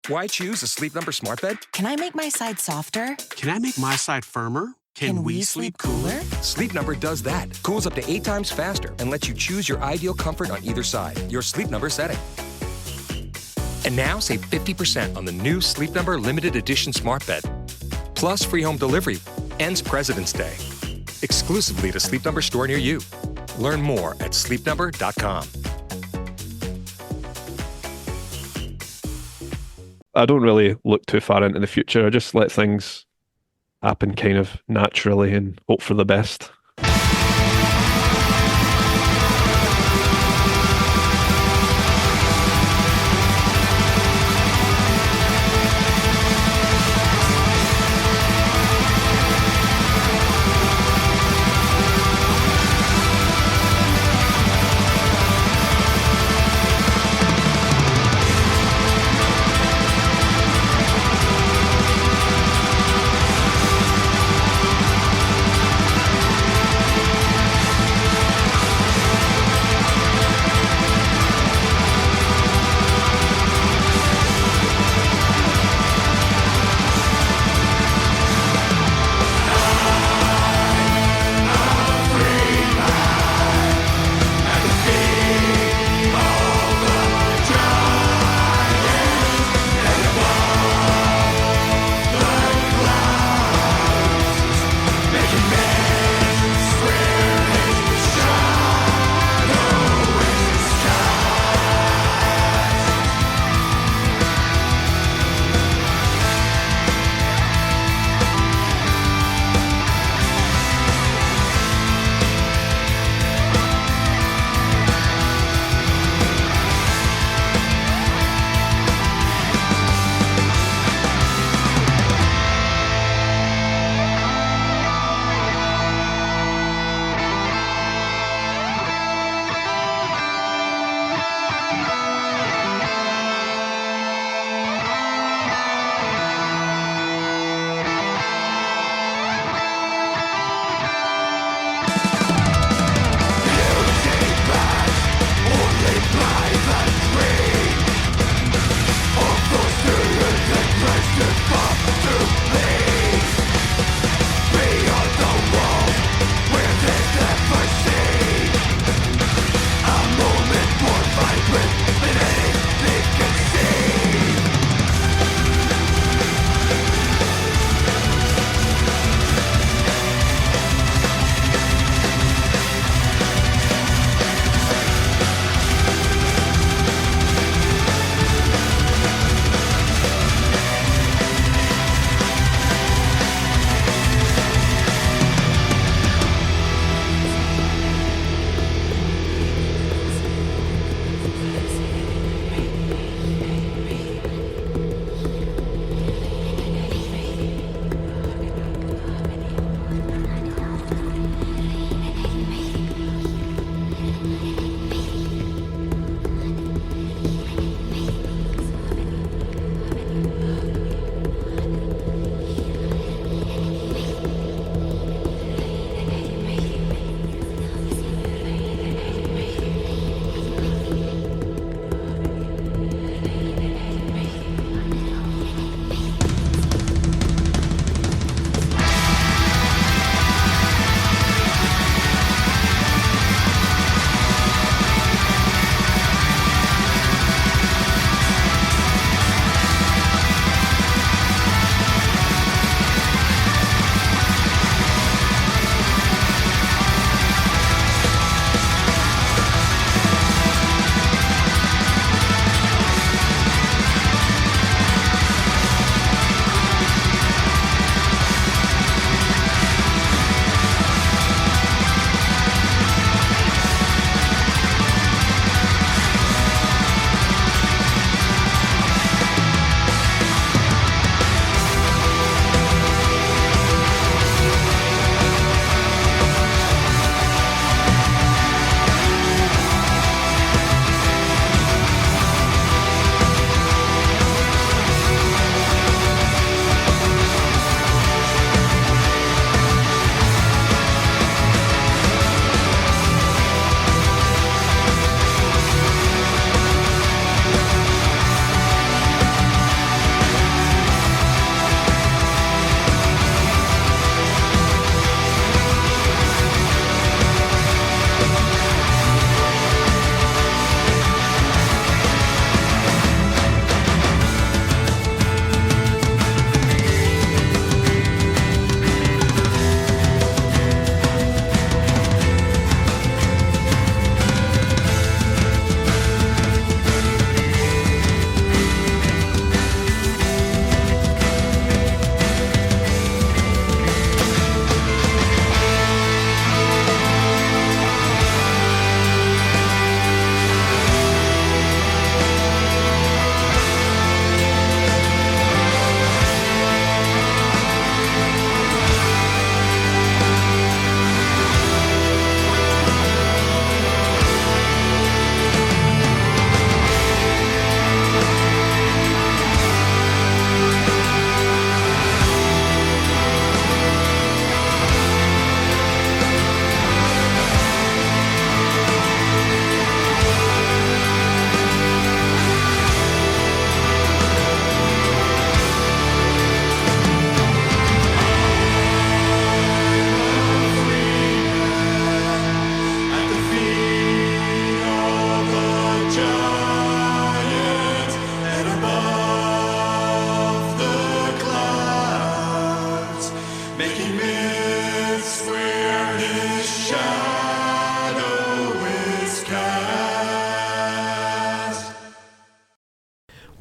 Why choose a Sleep Number smart bed? Can I make my side softer? Can I make my side firmer? Can we sleep cooler? Sleep Number does that. Cools up to 8 times faster and lets you choose your ideal comfort on either side. Your Sleep Number setting. And now save 50% on the new Sleep Number limited edition smart bed. Plus free home delivery. Ends President's Day. Exclusively to Sleep Number store near you. Learn more at sleepnumber.com. I don't really look too far into the future. I just let things happen kind of naturally and hope for the best.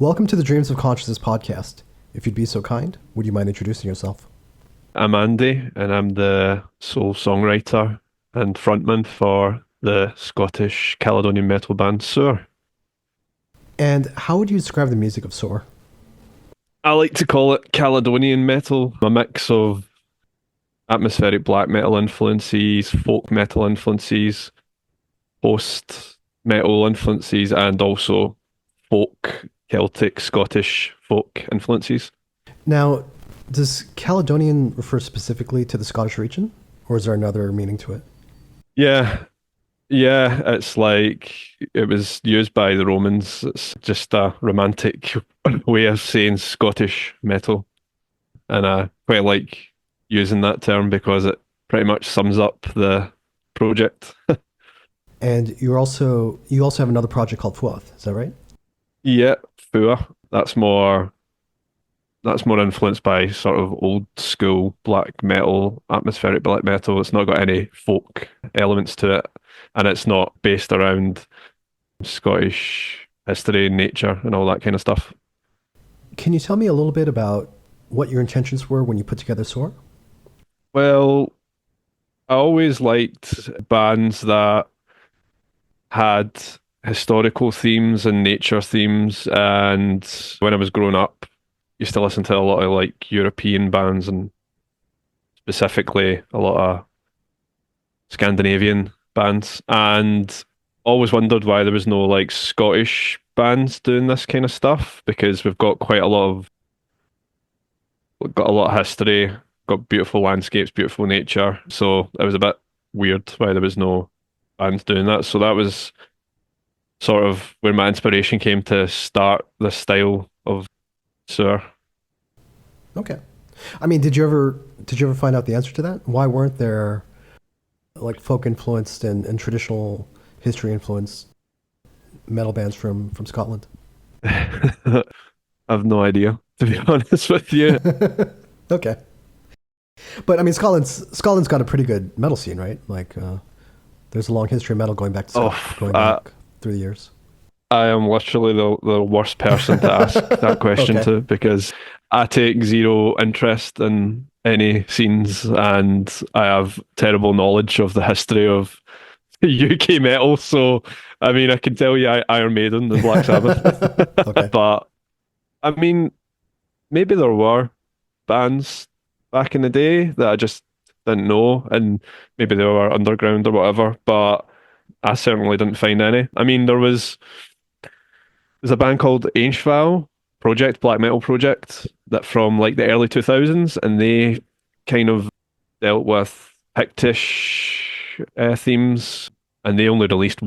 Welcome to the Dreams of Consciousness podcast. If you'd be so kind, would you mind introducing yourself? I'm Andy, and I'm the sole songwriter and frontman for the Scottish Caledonian metal band Saor. And how would you describe the music of Saor? I like to call it Caledonian metal, a mix of atmospheric black metal influences, folk metal influences, post metal influences, and also folk, Celtic, Scottish folk influences. Now, does Caledonian refer specifically to the Scottish region, or is there another meaning to it? Yeah, it's like it was used by the Romans. It's just a romantic way of saying Scottish metal. And I quite like using that term because it pretty much sums up the project. And you also have another project called Fuath, is that right? Yeah, Fua. That's more influenced by sort of old school black metal, atmospheric black metal. It's not got any folk elements to it, and it's not based around Scottish history, nature, and all that kind of stuff. Can you tell me a little bit about what your intentions were when you put together Saor? Well, I always liked bands that had historical themes and nature themes, and when I was growing up, used to listen to a lot of like European bands and specifically a lot of Scandinavian bands, and always wondered why there was no like Scottish bands doing this kind of stuff because we've got got a lot of history, got beautiful landscapes, beautiful nature. So it was a bit weird why there was no bands doing that. So that was sort of where my inspiration came to start this style of Saor. Okay. I mean, did you ever find out the answer to that? Why weren't there like folk influenced and traditional history influenced metal bands from Scotland? I've no idea, to be honest with you. Okay. But I mean, Scotland's got a pretty good metal scene, right? Like, there's a long history of metal going back to going back through the years. I am literally the worst person to ask that question to because I take zero interest in any scenes and I have terrible knowledge of the history of UK metal. So, I mean, I can tell you Iron Maiden and Black Sabbath. Okay. But, I mean, maybe there were bands back in the day that I just didn't know and maybe they were underground or whatever, but I certainly didn't find any. I mean, there's a band called Ainshval Project, black metal project, that from like the early 2000s, and they kind of dealt with Pictish themes, and they only released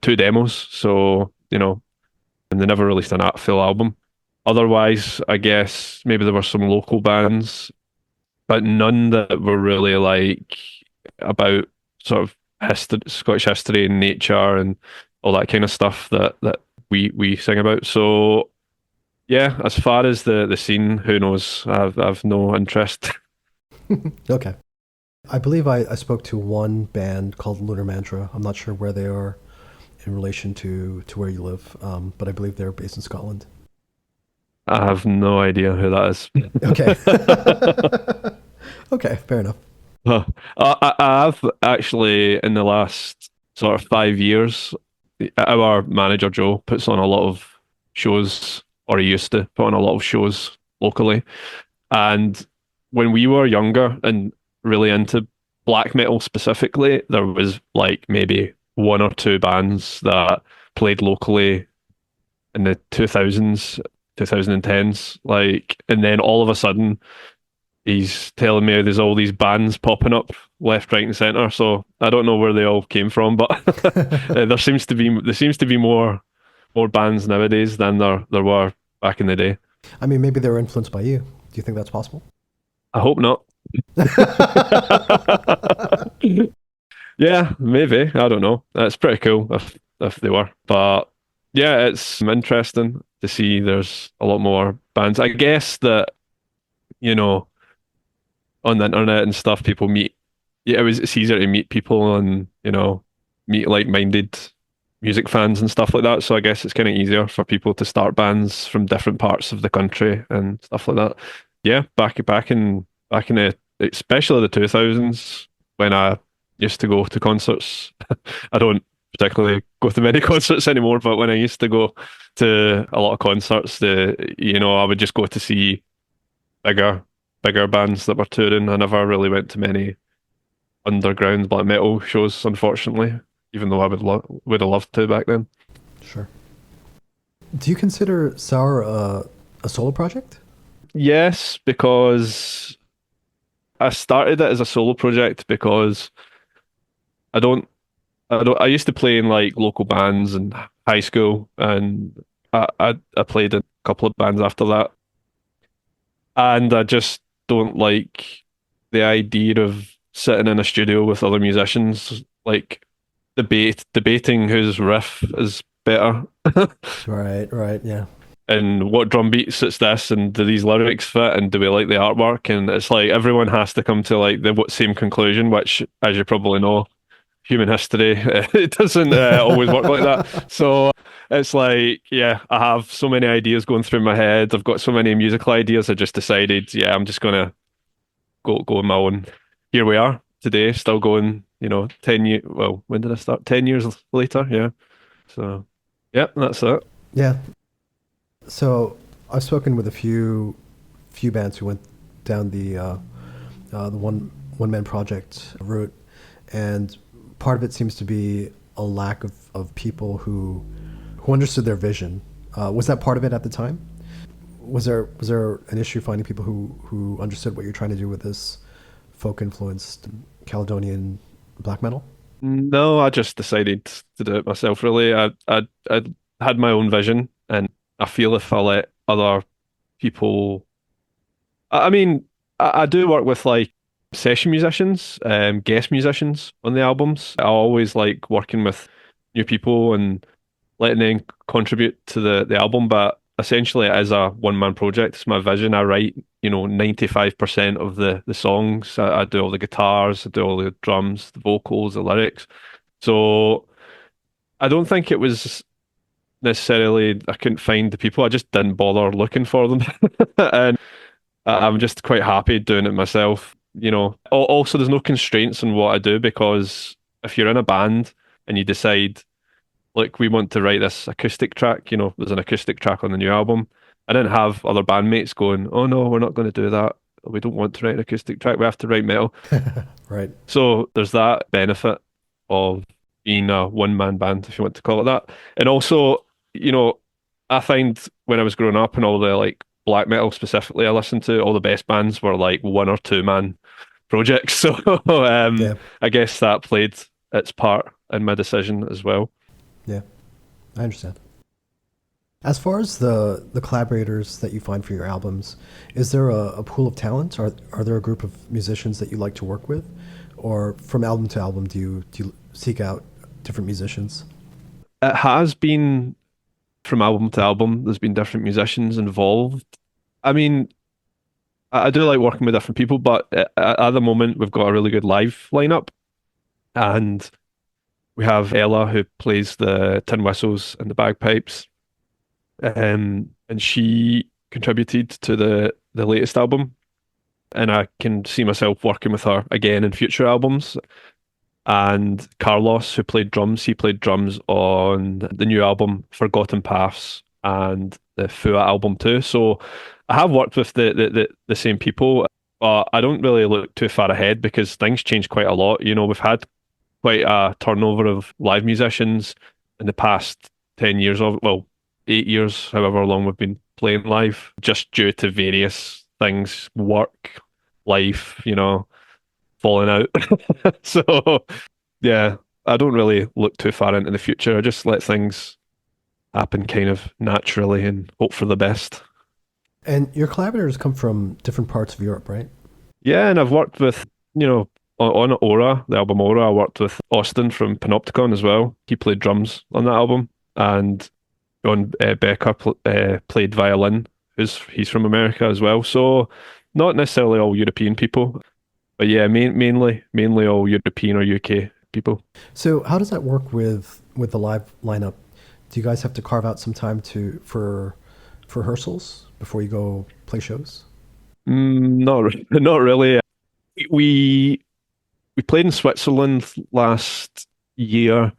two demos, so and they never released a full album. Otherwise, I guess maybe there were some local bands, but none that were really like about sort of Scottish history and nature and all that kind of stuff that we sing about. So yeah, as far as the scene, who knows? I've no interest. Okay. I believe I spoke to one band called Lunar Mantra. I'm not sure where they are in relation to where you live, but I believe they're based in Scotland. I have no idea who that is. Okay. Okay, fair enough. I have actually, in the last sort of 5 years, our manager Joe puts on a lot of shows, or he used to put on a lot of shows locally. And when we were younger and really into black metal specifically, there was like maybe one or two bands that played locally in the 2000s, 2010s, like, and then all of a sudden he's telling me there's all these bands popping up left, right, and center. So I don't know where they all came from, but there seems to be more bands nowadays than there were back in the day. I mean, maybe they were influenced by you. Do you think that's possible? I hope not. Yeah, maybe. I don't know. That's pretty cool if they were. But yeah, it's interesting to see there's a lot more bands. I guess that, on the internet and stuff, people meet. Yeah, it's easier to meet people and, meet like-minded music fans and stuff like that. So I guess it's kind of easier for people to start bands from different parts of the country and stuff like that. Yeah, back in the especially the 2000s when I used to go to concerts. I don't particularly go to many concerts anymore, but when I used to go to a lot of concerts, I would just go to see bigger bigger bands that were touring. I never really went to many underground black metal shows, unfortunately, even though I would have loved to back then. Sure. Do you consider Saor a solo project? Yes, because I started it as a solo project because I don't I used to play in like local bands in high school, and I played in a couple of bands after that, and I just don't like the idea of sitting in a studio with other musicians, like debating whose riff is better. Right, right, yeah. And what drum beats it's this, and do these lyrics fit, and do we like the artwork? And it's like everyone has to come to like the same conclusion, which, as you probably know, human history, it doesn't always work like that. So it's like, yeah, I have so many ideas going through my head. I've got so many musical ideas. I just decided, yeah, I'm just gonna go on my own. Here we are today, still going. 10 years. Well, when did I start? 10 years later, yeah. So, yeah, that's it. Yeah. So I've spoken with a few bands who went down the one man project route, and part of it seems to be a lack of people who understood their vision. Was that part of it at the time? Was there an issue finding people who understood what you're trying to do with this folk influenced Caledonian black metal? No, I just decided to do it myself, really. I had my own vision, and I feel if I let other people, I mean, I do work with like session musicians, guest musicians on the albums. I always like working with new people and letting them contribute to the album, but essentially it is a one man project. It's my vision. I write, 95% of the songs. I do all the guitars, I do all the drums, the vocals, the lyrics. So I don't think it was necessarily I couldn't find the people. I just didn't bother looking for them. And I'm just quite happy doing it myself. Also there's no constraints on what I do, because if you're in a band and you decide, look, we want to write this acoustic track, there's an acoustic track on the new album. I didn't have other bandmates going, oh no, we're not going to do that. We don't want to write an acoustic track. We have to write metal. Right. So there's that benefit of being a one man band, if you want to call it that. And also, I find when I was growing up and all the like black metal specifically I listened to, all the best bands were like one or two man projects. So Yeah. I guess that played its part in my decision as well. Yeah. I understand. As far as the collaborators that you find for your albums, is there a pool of talent? Are there a group of musicians that you like to work with? Or from album to album, do you seek out different musicians? It has been from album to album, there's been different musicians involved. I mean, I do like working with different people, but at the moment, we've got a really good live lineup. And we have Ella, who plays the tin whistles and the bagpipes. And she contributed to the latest album. And I can see myself working with her again in future albums. And Carlos, who played drums, he played drums on the new album Forgotten Paths and the Fua album too. So I have worked with the same people, but I don't really look too far ahead because things change quite a lot. We've had quite a turnover of live musicians in the past 10 years, 8 years, however long we've been playing live, just due to various things, work, life, falling out. So, yeah, I don't really look too far into the future. I just let things happen kind of naturally and hope for the best. And your collaborators come from different parts of Europe, right? Yeah, and I've worked with, on Aura, the album Aura, I worked with Austin from Panopticon as well. He played drums on that album. And on Becca played violin. He's from America as well. So not necessarily all European people. But yeah, mainly all European or UK people. So how does that work with with the live lineup, do you guys have to carve out some time for rehearsals before you go play shows? Not really. We played in Switzerland last year,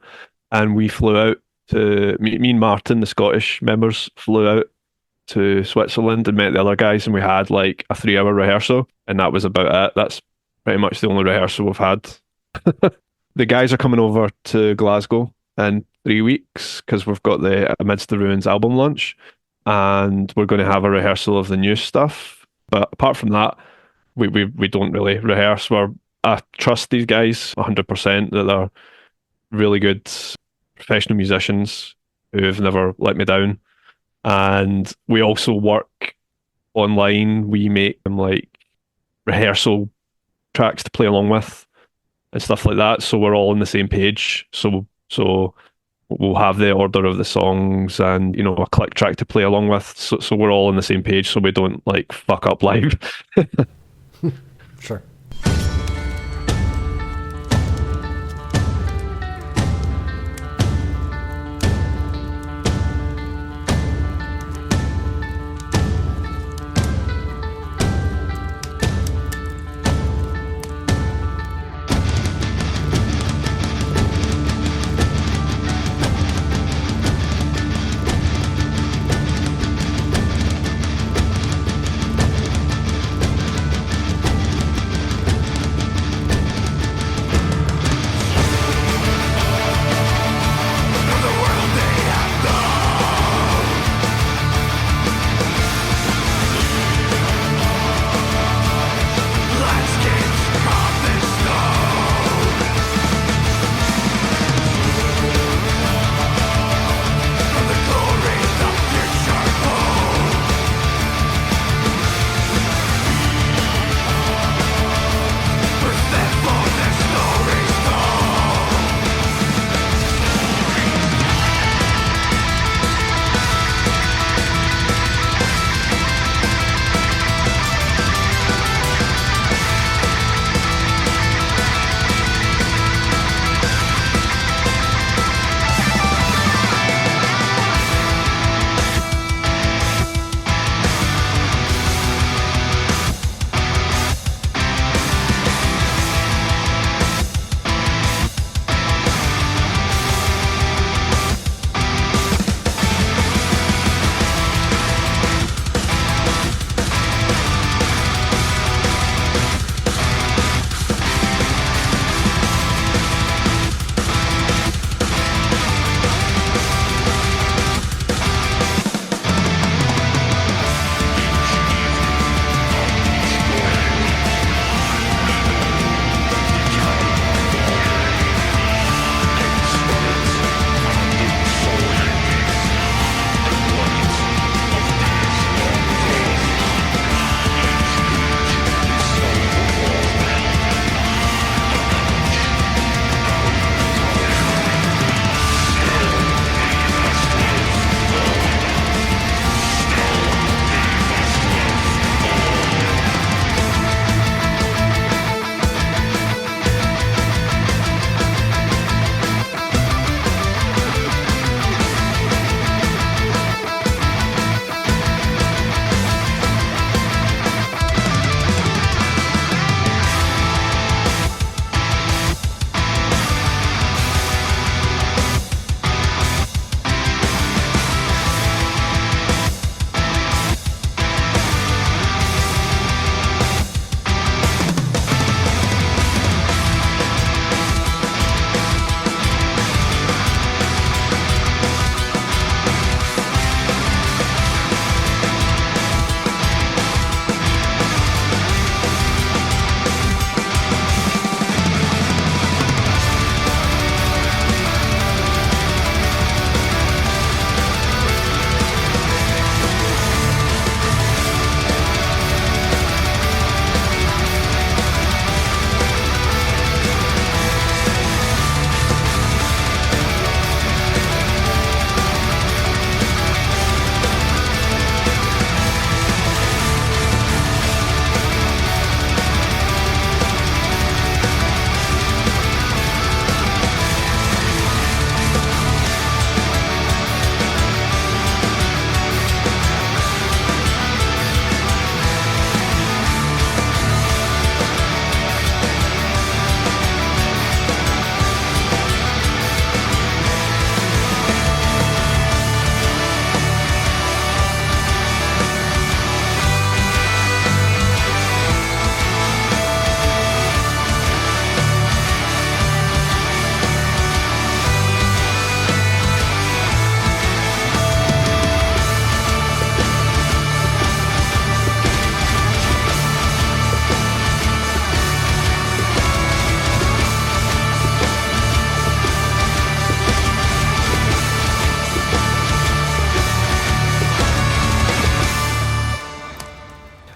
and we flew out to me and Martin, the Scottish members, flew out to Switzerland and met the other guys, and we had like a 3 hour rehearsal, and that was about it. That's pretty much the only rehearsal we've had. The guys are coming over to Glasgow in 3 weeks because we've got the Amidst the Ruins album launch, and we're going to have a rehearsal of the new stuff. But apart from that, we don't really rehearse. I trust these guys 100% that they're really good professional musicians who've never let me down. And we also work online. We make them like rehearsal tracks to play along with and stuff like that. So we're all on the same page. So we'll have the order of the songs and, you know, a click track to play along with. So we're all on the same page so we don't like fuck up live. Sure.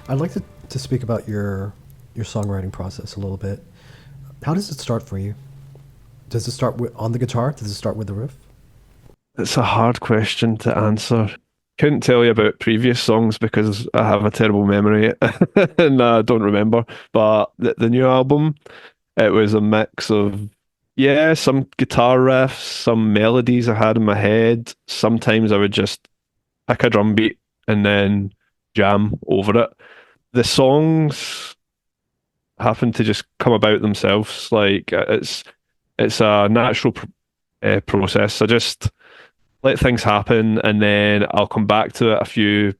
I'd like to speak about your songwriting process a little bit. How does it start for you? Does it start on the guitar? Does it start with the riff? It's a hard question to answer. Couldn't tell you about previous songs because I have a terrible memory and I don't remember. But the new album, it was a mix of, yeah, some guitar riffs, some melodies I had in my head. Sometimes I would just pick a drum beat and then jam over it. The songs happen to just come about themselves. Like it's a natural process. I just let things happen, and then I'll come back to it a few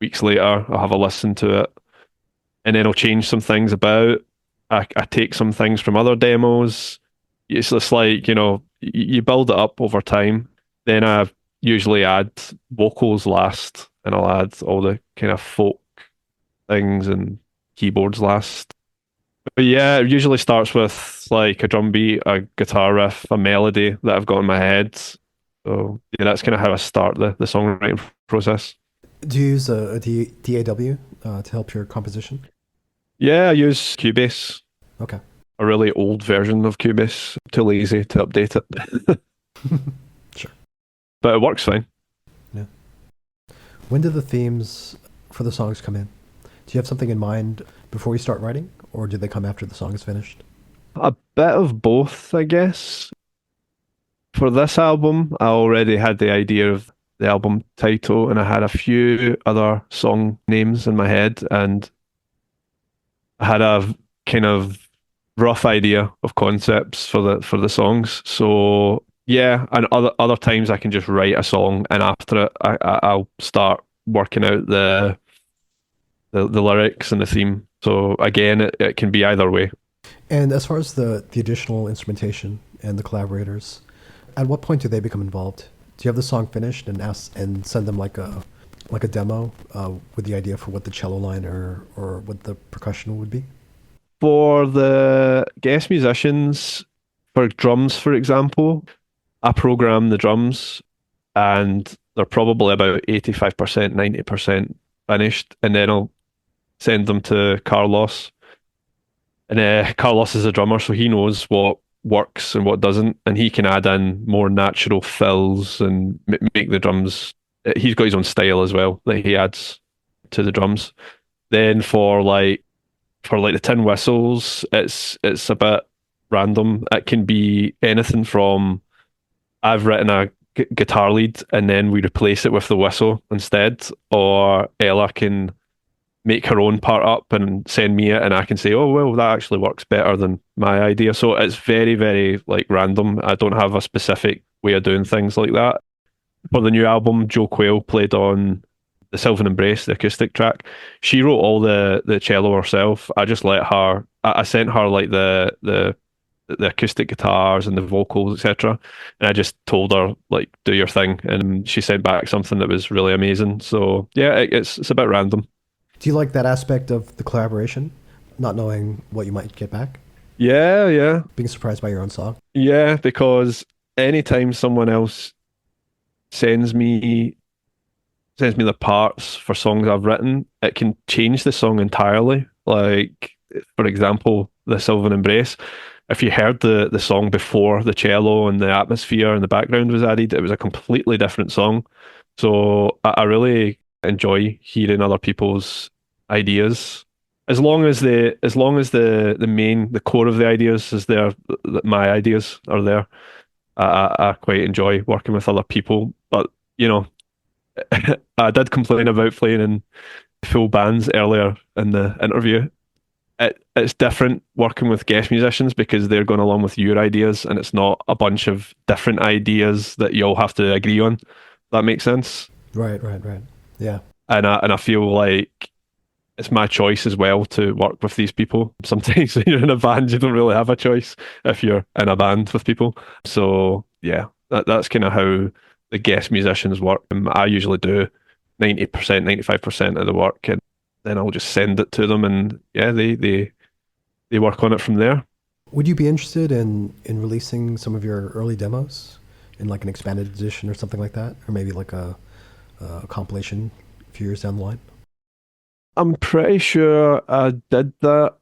weeks later. I'll have a listen to it, and then I'll change some things about. I take some things from other demos. It's just like, you build it up over time. Then I usually add vocals last, and I'll add all the kind of folk things and keyboards last. But yeah, it usually starts with like a drum beat, a guitar riff, a melody that I've got in my head. So yeah, that's kind of how I start the songwriting process. Do you use a DAW to help your composition? Yeah, I use Cubase, Okay. a really old version of Cubase. Too lazy to update it. Sure. But it works fine. Yeah. When do the themes for the songs come in? Do you have something in mind before you start writing, or do they come after the song is finished? A bit of both, I guess. For this album, I already had the idea of the album title, and I had a few other song names in my head, and I had a kind of rough idea of concepts for the songs. So yeah, and other times I can just write a song, and after it, I'll start working out the lyrics and the theme. So again, it can be either way. And as far as the additional instrumentation and the collaborators, at what point do they become involved? Do you have the song finished and send them like a demo with the idea for what the cello line or what the percussion would be? For the guest musicians, for drums, for example, I program the drums and they're probably about 85%, 90% finished, and then I'll send them to Carlos. And Carlos is a drummer, so he knows what works and what doesn't, and he can add in more natural fills and make the drums. He's got his own style as well that he adds to the drums. Then for the tin whistles, it's a bit random. It can be anything from I've written a guitar lead and then we replace it with the whistle instead, or Ella can make her own part up and send me it, and I can say, oh well, that actually works better than my idea. So it's very, very like random. I don't have a specific way of doing things like that. For the new album, Joe Quayle played on the Sylvan Embrace, the acoustic track. She wrote all the cello herself. I just let her. I sent her like the acoustic guitars and the vocals, etc. And I just told her like, do your thing, and she sent back something that was really amazing. So yeah, it's a bit random. Do you like that aspect of the collaboration, not knowing what you might get back? Yeah, yeah. Being surprised by your own song? Yeah, because anytime someone else sends me the parts for songs I've written, it can change the song entirely. Like, for example, the Sylvan Embrace. If you heard the song before the cello and the atmosphere and the background was added, it was a completely different song. So I really enjoy hearing other people's ideas. As long as the core of the ideas is there, my ideas are there. I quite enjoy working with other people, but I did complain about playing in full bands earlier in the interview. It's different working with guest musicians because they're going along with your ideas, and it's not a bunch of different ideas that you all have to agree on. That makes sense. Right. Yeah. And I feel like it's my choice as well to work with these people. Sometimes when you're in a band, you don't really have a choice if you're in a band with people. So yeah, that's kind of how the guest musicians work. I usually do 90%, 95% of the work, and then I'll just send it to them, and yeah, they work on it from there. Would you be interested in releasing some of your early demos in like an expanded edition or something like that, or maybe like a compilation a few years down the line? I'm pretty sure I did that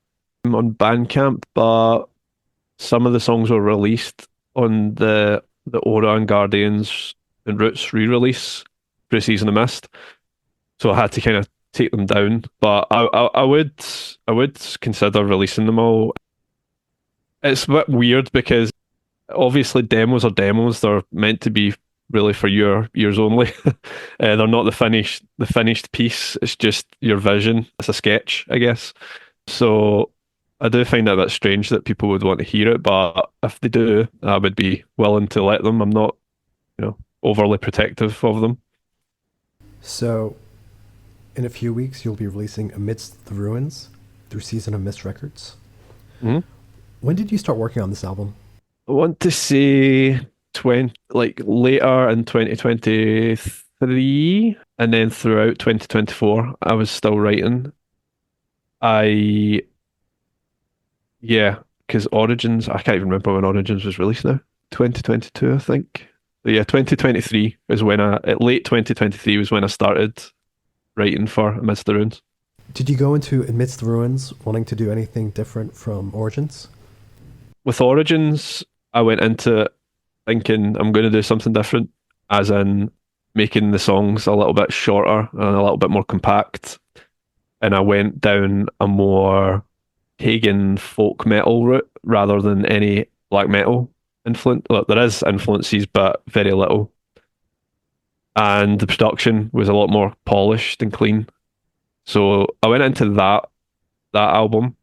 on Bandcamp, but some of the songs were released on the Aura and Guardians and Roots re-release pre-season of Mist, so I had to kind of take them down. But I would consider releasing them all. It's a bit weird because obviously demos are demos. They're meant to be really for your ears only. They're not the finished piece. It's just your vision. It's a sketch, I guess. So I do find it a bit strange that people would want to hear it, but if they do, I would be willing to let them. I'm not, overly protective of them. So, in a few weeks, you'll be releasing Amidst the Ruins through Season of Mist Records. Mhm. When did you start working on this album? I want to say 20, like later in 2023, and then throughout 2024, I was still writing. I Yeah, because Origins, I can't even remember when Origins was released now. 2022, I think. But yeah, 2023 was when late 2023 was when I started writing for Amidst the Ruins. Did you go into Amidst the Ruins wanting to do anything different from Origins? With Origins, I went into it thinking I'm going to do something different, as in making the songs a little bit shorter and a little bit more compact. And I went down a more pagan folk metal route rather than any black metal influence. Look, there is influences, but very little. And the production was a lot more polished and clean. So I went into that album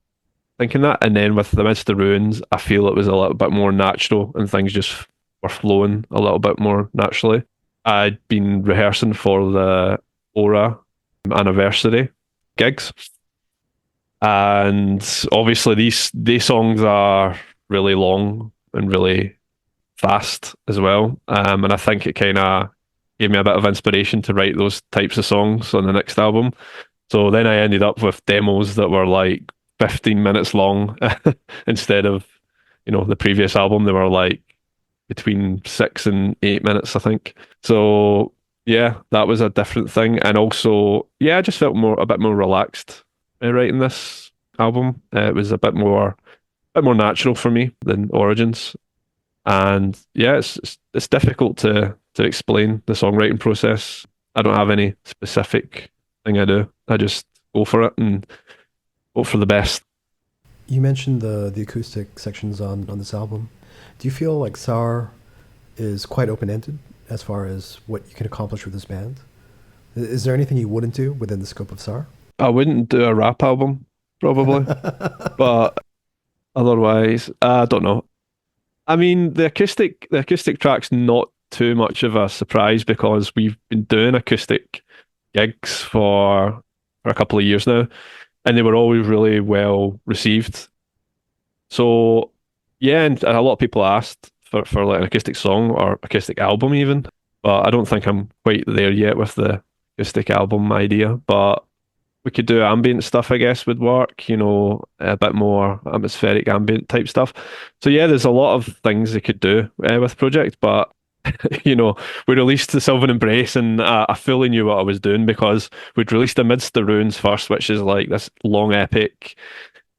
thinking that, and then with the Amidst the Ruins, I feel it was a little bit more natural and things just were flowing a little bit more naturally. I'd been rehearsing for the Aura anniversary gigs, and obviously these songs are really long and really fast as well. And I think it kind of gave me a bit of inspiration to write those types of songs on the next album. So then I ended up with demos that were like 15 minutes long instead of, the previous album. They were like between 6 and 8 minutes, I think. So yeah, that was a different thing. And also, yeah, I just felt a bit more relaxed writing this album. It was a bit more natural for me than Origins. And yeah, it's difficult to explain the songwriting process. I don't have any specific thing I do. I just go for it and hope for the best. You mentioned the acoustic sections on this album. Do you feel like Saor is quite open-ended as far as what you can accomplish with this band? Is there anything you wouldn't do within the scope of Saor? I wouldn't do a rap album, probably, but otherwise, I don't know. I mean, the acoustic track's not too much of a surprise because we've been doing acoustic gigs for a couple of years now, and they were always really well received. So yeah, and a lot of people asked for like an acoustic song or acoustic album even, but I don't think I'm quite there yet with the acoustic album idea. But we could do ambient stuff, I guess, would work, a bit more atmospheric ambient type stuff. So yeah, there's a lot of things they could do with Project, but we released the Sylvan Embrace, and I fully knew what I was doing because we'd released Amidst the Ruins first, which is like this long epic,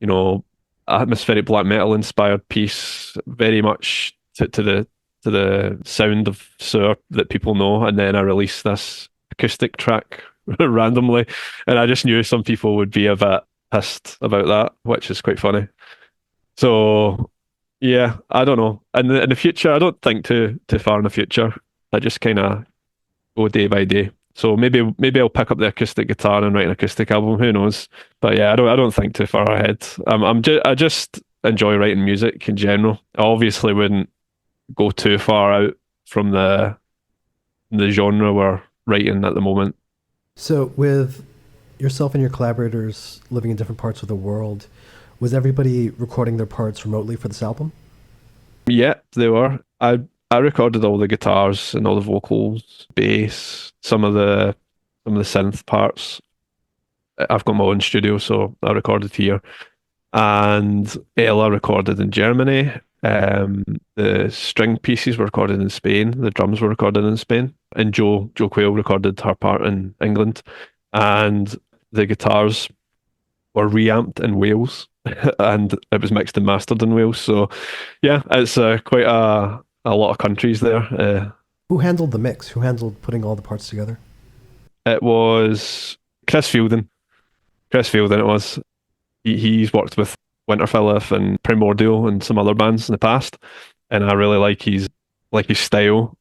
you know, atmospheric black metal inspired piece, very much to the sound of Saor that people know, and then I released this acoustic track randomly, and I just knew some people would be a bit pissed about that, which is quite funny. So yeah, I don't know. In the future, I don't think too far in the future. I just kind of go day by day. So maybe I'll pick up the acoustic guitar and write an acoustic album. Who knows? But yeah, I don't think too far ahead. I just enjoy writing music in general. I obviously wouldn't go too far out from the genre we're writing at the moment. So, with yourself and your collaborators living in different parts of the world, was everybody recording their parts remotely for this album? Yeah, they were. I recorded all the guitars and all the vocals, bass, some of the synth parts. I've got my own studio, so I recorded here. And Ella recorded in Germany. The string pieces were recorded in Spain. The drums were recorded in Spain. And Jo Quayle recorded her part in England. And the guitars were reamped in Wales, and it was mixed and mastered in Wales. So, yeah, it's quite a lot of countries there. Who handled the mix? Who handled putting all the parts together? It was Chris Fielding. Chris Fielding, it was. He's worked with Winterfell and Primordial and some other bands in the past, and I really like his style.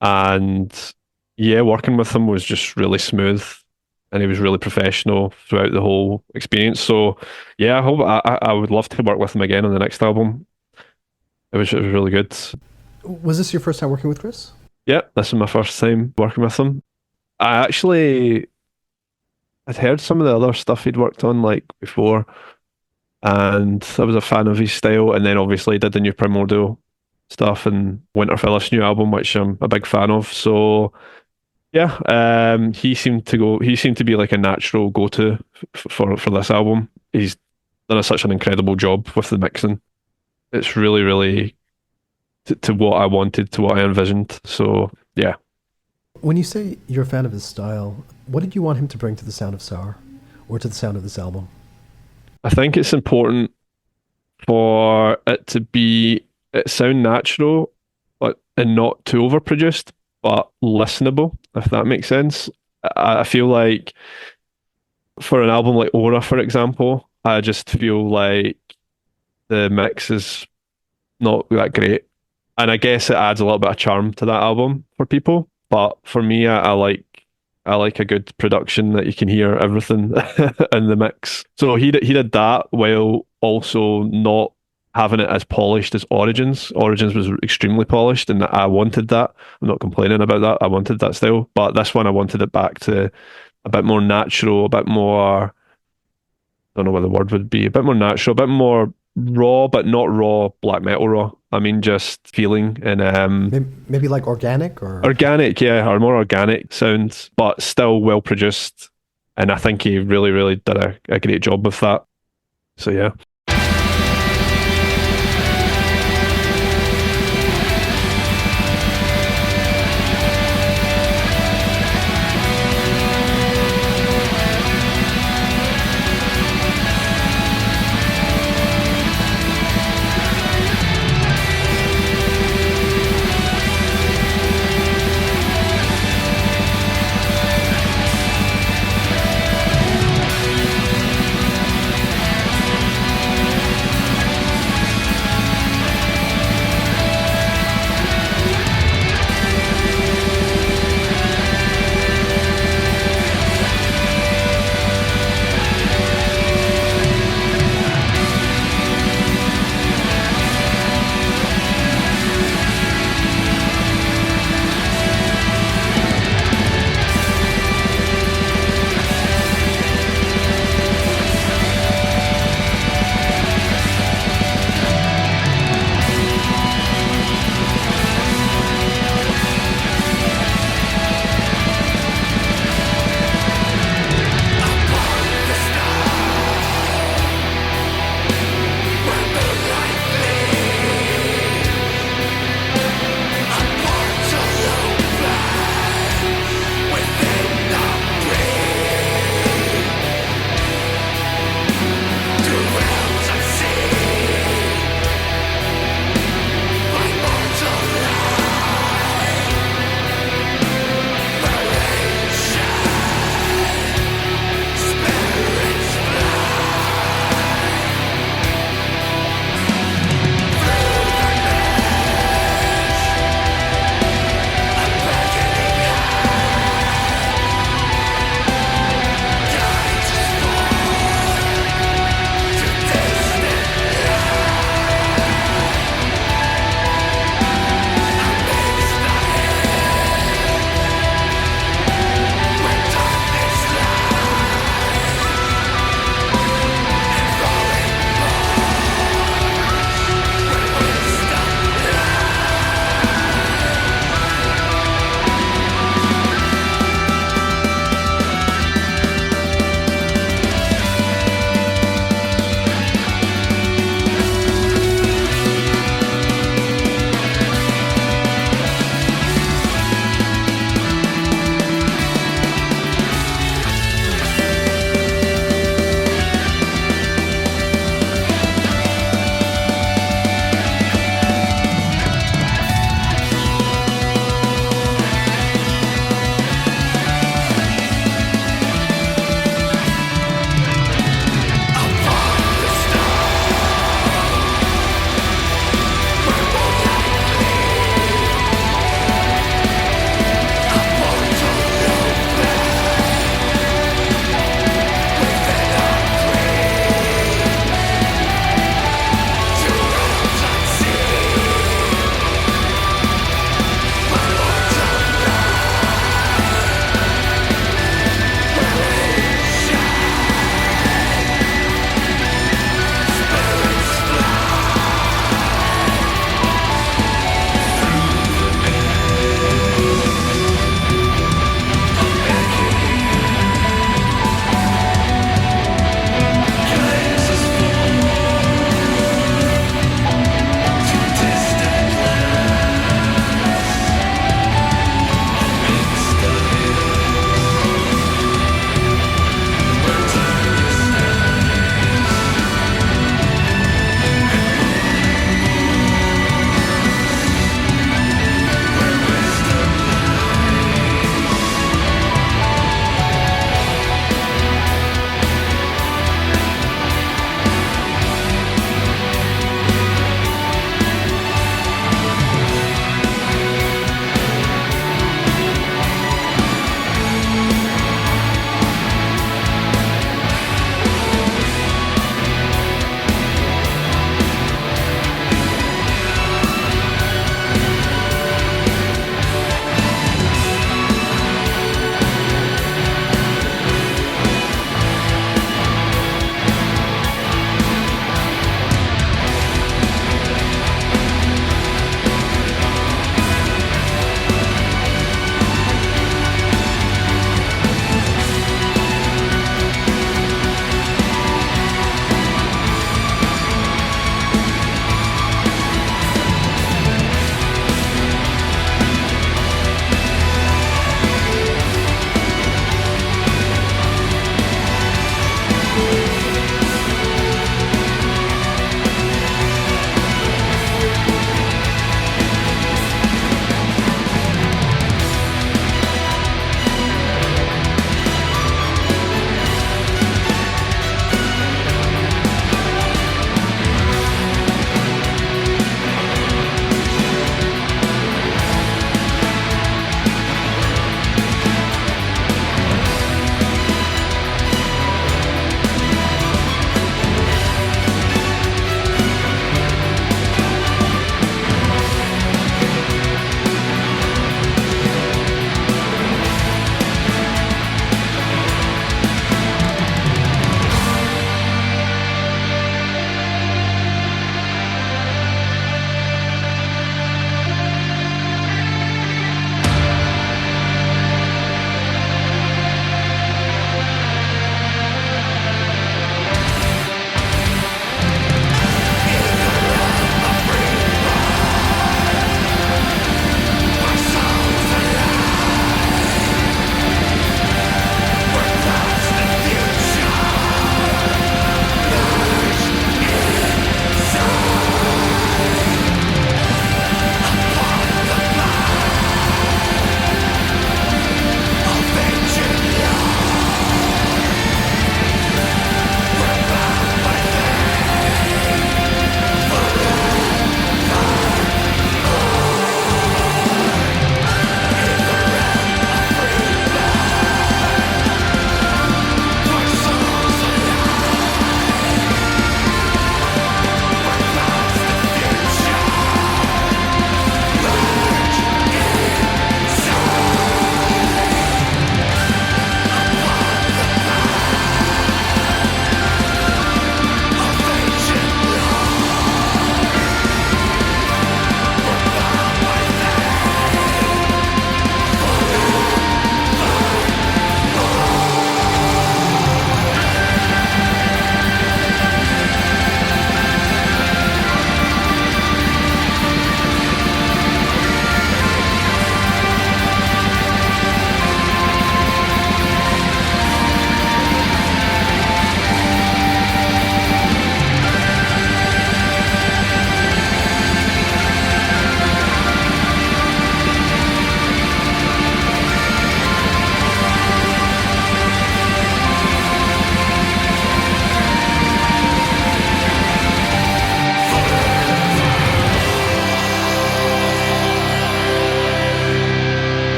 And yeah, working with him was just really smooth, and he was really professional throughout the whole experience. So yeah, I would love to work with him again on the next album. It was really good. Was this your first time working with Chris? Yeah, this is my first time working with him. I'd heard some of the other stuff he'd worked on like before, and I was a fan of his style. And then obviously he did the new Primordial stuff and Winterfell's new album, which I'm a big fan of. So yeah, he seemed to be like a natural go-to for this album. He's done such an incredible job with the mixing. It's really, really to what I wanted, to what I envisioned. So yeah. When you say you're a fan of his style, what did you want him to bring to the sound of Saor, or to the sound of this album? I think it's important for it sound natural, and not too overproduced, but listenable, if that makes sense. I feel like for an album like Aura, for example, I just feel like the mix is not that great. And I guess it adds a little bit of charm to that album for people. But for me, I like a good production that you can hear everything in the mix. So he did that while also not having it as polished as Origins. Origins was extremely polished, and I wanted that. I'm not complaining about that. I wanted that style, but this one I wanted it back to a bit more natural, a bit more. I don't know what the word would be. A bit more natural, a bit more raw, but not raw black metal raw. I mean, just feeling and Maybe like organic or organic, yeah, or more organic sounds, but still well produced. And I think he really, really did a great job with that. So yeah.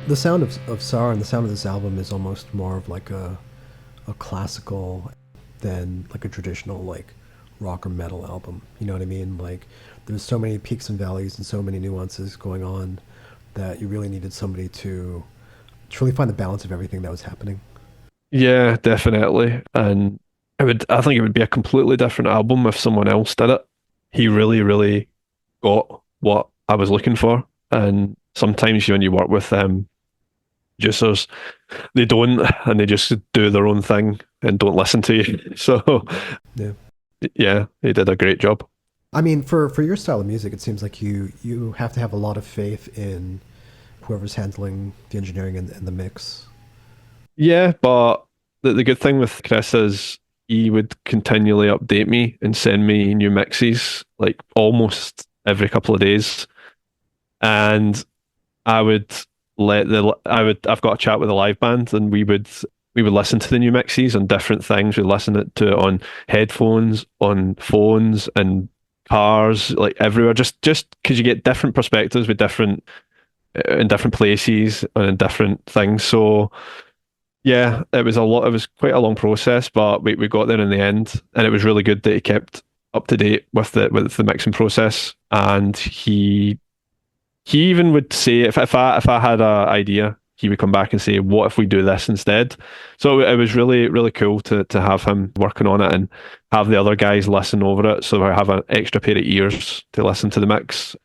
The sound of Saor and the sound of this album is almost more of like a classical than like a traditional like rock or metal album. You know what I mean? Like there's so many peaks and valleys and so many nuances going on that you really needed somebody to really find the balance of everything that was happening. Yeah, definitely. And I think it would be a completely different album if someone else did it. He really, really got what I was looking for. And sometimes when you work with producers, they don't, and they just do their own thing and don't listen to you. So Yeah. yeah, he did a great job. I mean, for your style of music, it seems like you have to have a lot of faith in whoever's handling the engineering and the mix. Yeah, but the good thing with Chris is he would continually update me and send me new mixes like almost every couple of days. And I would I've got a chat with a live band and we would listen to the new mixes on different things. We'd to it on headphones, on phones and cars, like everywhere, just because you get different perspectives with different in different places and in different things. So yeah, it was a lot. It was quite a long process, but we got there in the end, and it was really good that he kept up to date with the mixing process. And he even would say if I had an idea, he would come back and say, "What if we do this instead?" So it was really really cool to have him working on it and have the other guys listen over it, so I have an extra pair of ears to listen to the mix.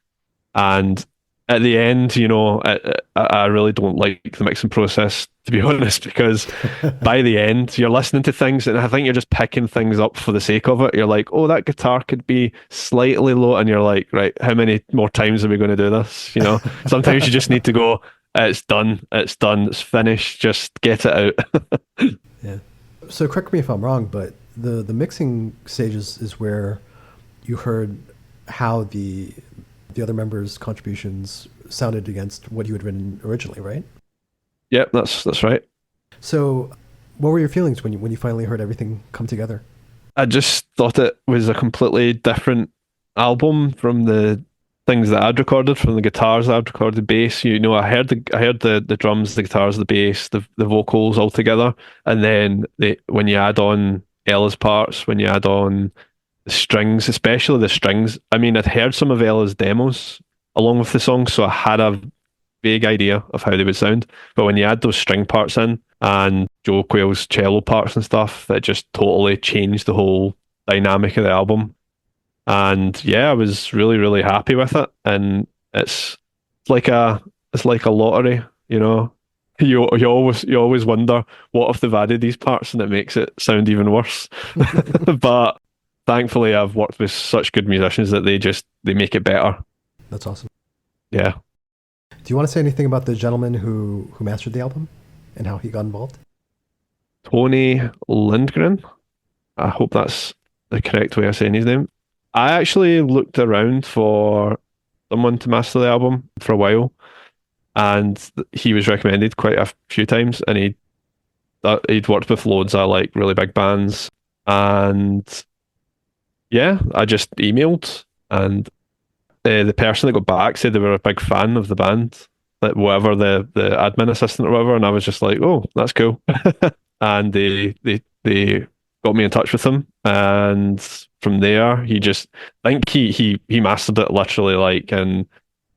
And at the end, I really don't like the mixing process, to be honest, because by the end, you're listening to things and I think you're just picking things up for the sake of it. You're like, oh, that guitar could be slightly low. And you're like, right, how many more times are we going to do this? Sometimes you just need to go, it's done, it's finished, just get it out. Yeah. So correct me if I'm wrong, but the mixing stages is where you heard how the other members' contributions sounded against what you had written originally, right? Yep, that's right. So, what were your feelings when you finally heard everything come together? I just thought it was a completely different album from the things that I'd recorded, from the guitars I'd recorded, bass. I heard the drums, the guitars, the bass, the vocals all together, and then when you add on Ella's parts, when you add on the strings, especially the strings. I mean, I'd heard some of Ella's demos along with the song, so I had a vague idea of how they would sound. But when you add those string parts in and Joe Quayle's cello parts and stuff, that just totally changed the whole dynamic of the album. And yeah, I was really, really happy with it. And it's like a lottery, You always wonder what if they've added these parts and it makes it sound even worse. But thankfully, I've worked with such good musicians that they make it better. That's awesome. Yeah. Do you want to say anything about the gentleman who mastered the album and how he got involved? Tony Lindgren. I hope that's the correct way of saying his name. I actually looked around for someone to master the album for a while, and he was recommended quite a few times, and he'd worked with loads of like really big bands, and yeah, I just emailed, and the person that got back said they were a big fan of the band, like whatever the admin assistant or whatever, and I was just like, oh, that's cool. And they got me in touch with him, and from there I think he mastered it literally like in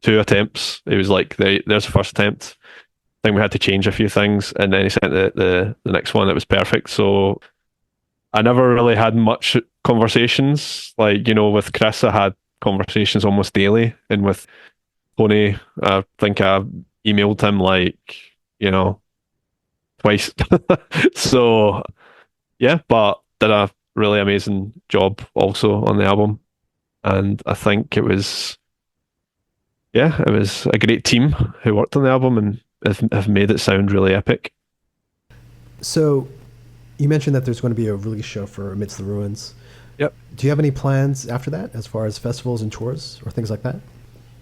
2 attempts. It was like there's the first attempt. I think we had to change a few things, and then he sent the next one that was perfect. So I never really had much conversations. Like, with Chris, I had conversations almost daily. And with Tony, I think I emailed him twice. So, yeah, but did a really amazing job also on the album. And I think it was a great team who worked on the album and have made it sound really epic. So, you mentioned that there's going to be a release show for Amidst the Ruins. Yep. Do you have any plans after that, as far as festivals and tours or things like that?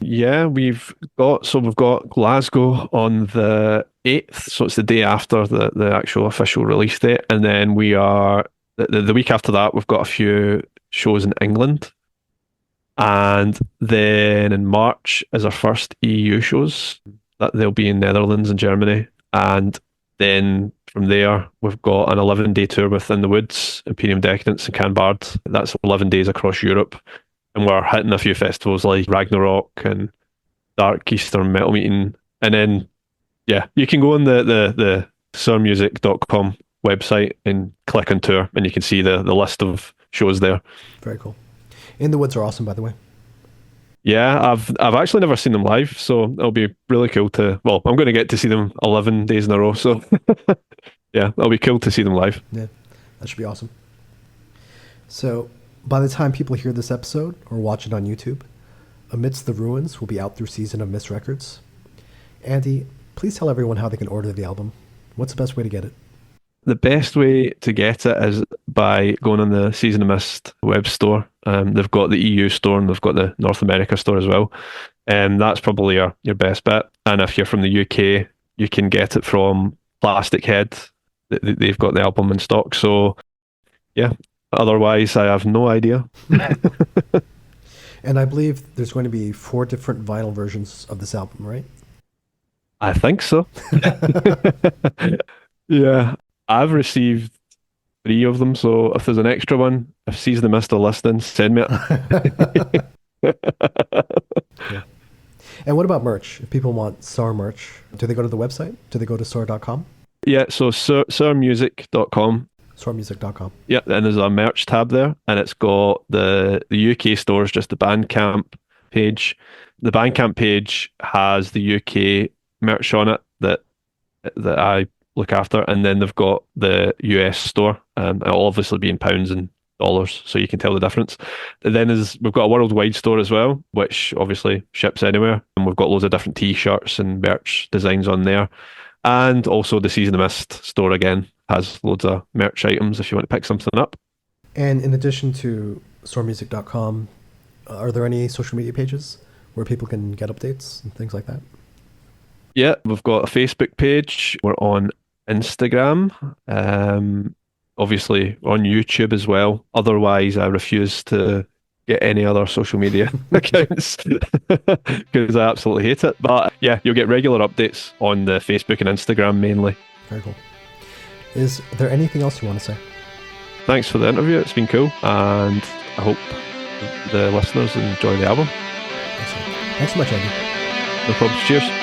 Yeah, we've got Glasgow on the 8th, so it's the day after the actual official release date, and then we are the week after that we've got a few shows in England, and then in March is our first EU shows. that they'll be in Netherlands and Germany. And then from there, we've got an 11-day tour with In the Woods, Imperium Decadence, and Canbard. That's 11 days across Europe. And we're hitting a few festivals like Ragnarok and Dark Eastern Metal Meeting. And then, yeah, you can go on the saormusic.com website and click on tour, and you can see the list of shows there. Very cool. In the Woods are awesome, by the way. Yeah, I've actually never seen them live, so it'll be really cool to. Well, I'm going to get to see them 11 days in a row, so yeah, it'll be cool to see them live. Yeah, that should be awesome. So, by the time people hear this episode or watch it on YouTube, Amidst the Ruins will be out through Season of Mist Records. Andy, please tell everyone how they can order the album. What's the best way to get it? The best way to get it is by going on the Season of Mist web store. They've got the EU store and they've got the North America store as well. And that's probably your best bet. And if you're from the UK, you can get it from Plastic Head. They've got the album in stock. So, yeah. Otherwise, I have no idea. And I believe there's going to be 4 different vinyl versions of this album, right? I think so. Yeah. I've received 3 of them, so if there's an extra one, if Season of Mist are listening, send me it. Yeah. And what about merch? If people want Saor merch, do they go to the website? Do they go to saor.com? Yeah, so saormusic.com. Saormusic.com. Yeah, and there's a merch tab there, and it's got the UK stores, just the Bandcamp page. The Bandcamp page has the UK merch on it that I look after, and then they've got the US store. It'll obviously be in pounds and dollars, so you can tell the difference. And then we've got a worldwide store as well, which obviously ships anywhere, and we've got loads of different t-shirts and merch designs on there. And also the Season of Mist store again has loads of merch items if you want to pick something up. And in addition to saormusic.com, are there any social media pages where people can get updates and things like that? Yeah, we've got a Facebook page. We're on Instagram. Obviously on YouTube as well. Otherwise, I refuse to get any other social media accounts because I absolutely hate it. But yeah, you'll get regular updates on the Facebook and Instagram mainly. Very cool. Is there anything else you want to say? Thanks for the interview. It's been cool, and I hope the listeners enjoy the album. Excellent. Thanks so much, Andy. No problem. Cheers.